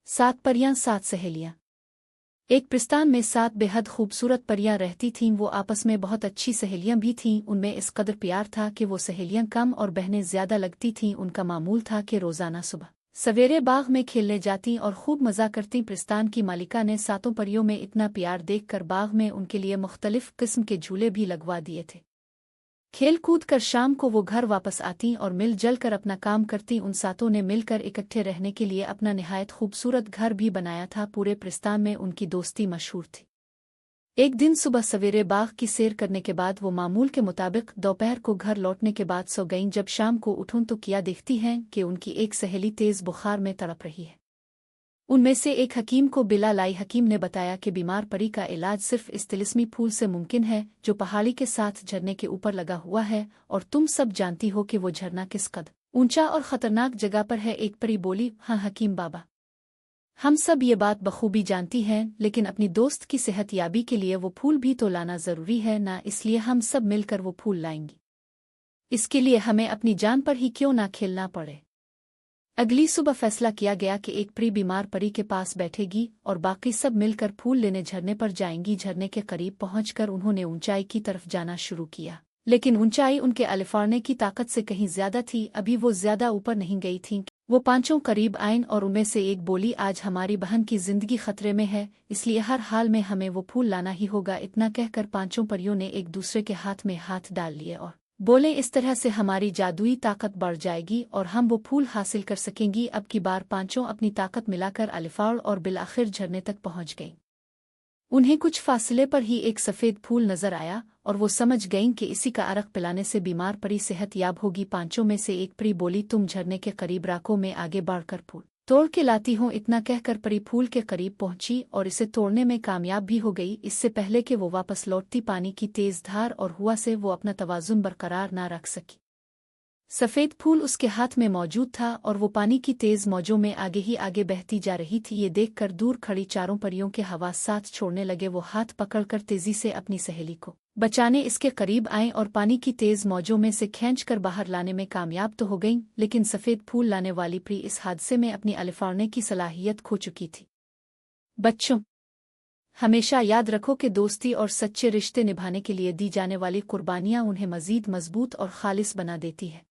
7 परियां 7 सहेलियां। एक पिस्तान में 7 बेहद खूबसूरत परियां रहती थीं। वो आपस में बहुत अच्छी सहेलियां भी थीं। उनमें इस कदर प्यार था कि वो सहेलियां कम और बहनें ज्यादा लगती थीं। उनका मामूल था कि रोजाना सुबह सवेरे बाग में खेलने जाती और खूब मजा करती। पिस्तान की मालिका ने 7 परियों में इतना प्यार देखकर बाग में उनके लिए मुख्तलिफ किस्म के झूले भी लगवा दिए थे। खेल कूद कर शाम को वो घर वापस आती और मिल जल कर अपना काम करती। उन 7 ने मिलकर इकट्ठे रहने के लिए अपना निहायत खूबसूरत घर भी बनाया था। पूरे पिस्तान में उनकी दोस्ती मशहूर थी। एक दिन सुबह सवेरे बाग की सैर करने के बाद वो मामूल के मुताबिक दोपहर को घर लौटने के बाद सो गईं। जब शाम को उठूं तो क्या देखती हैं कि उनकी एक सहेली तेज बुखार में तड़प रही है। उनमें से एक हकीम को बिला लाई। हकीम ने बताया कि बीमार परी का इलाज सिर्फ इस तिलिस्मी फूल से मुमकिन है जो पहाड़ी के साथ झरने के ऊपर लगा हुआ है, और तुम सब जानती हो कि वो झरना किस कद ऊंचा और खतरनाक जगह पर है। एक परी बोली, हाँ हकीम बाबा, हम सब ये बात बखूबी जानती हैं, लेकिन अपनी दोस्त की सेहत याबी के लिए वो फूल भी तो लाना जरूरी है ना, इसलिए हम सब मिलकर वो फूल लाएंगी। इसके लिए हमें अपनी जान पर ही क्यों ना खेलना पड़े। अगली सुबह फैसला किया गया कि एक परी बीमार परी के पास बैठेगी और बाकी सब मिलकर फूल लेने झरने पर जाएंगी। झरने के करीब पहुंचकर उन्होंने ऊंचाई की तरफ जाना शुरू किया, लेकिन ऊंचाई उनके अलिफाड़ने की ताकत से कहीं ज्यादा थी। अभी वो ज्यादा ऊपर नहीं गई थीं। वो 5 करीब आईं और उनमें से एक बोली, आज हमारी बहन की जिंदगी खतरे में है, इसलिए हर हाल में हमें वो फूल लाना ही होगा। इतना कहकर 5 परियों ने एक दूसरे के हाथ में हाथ डाल लिए और बोले, इस तरह से हमारी जादुई ताकत बढ़ जाएगी और हम वो फूल हासिल कर सकेंगी। अब की बार 5 अपनी ताकत मिलाकर अलिफाड़ और बिलाखिर झरने तक पहुंच गईं। उन्हें कुछ फासले पर ही एक सफ़ेद फूल नजर आया और वो समझ गईं कि इसी का अरक पिलाने से बीमार परी सेहत याब होगी। 5 में से एक परी बोली, तुम झरने के करीब राखो, मैं आगे बढ़कर फूल तोड़ के लाती हूँ। इतना कहकर परी फूल के करीब पहुंची और इसे तोड़ने में कामयाब भी हो गई। इससे पहले कि वो वापस लौटती, पानी की तेज धार और हुआ से वो अपना तवाजुन बरकरार ना रख सकी। सफ़ेद फूल उसके हाथ में मौजूद था और वो पानी की तेज मौजों में आगे ही आगे बहती जा रही थी। ये देखकर दूर खड़ी 4 परियों के हवास साथ छोड़ने लगे। वो हाथ पकड़कर तेजी से अपनी सहेली को बचाने इसके करीब आएं और पानी की तेज मौजों में से खींचकर बाहर लाने में कामयाब तो हो गईं, लेकिन सफ़ेद फूल लाने वाली परी इस हादसे में अपनी अलिफाड़ने की सलाहियत खो चुकी थी। बच्चों, हमेशा याद रखो कि दोस्ती और सच्चे रिश्ते निभाने के लिए दी जाने वाली कुर्बानियां उन्हें मज़ीद मजबूत और खालिस बना देती है।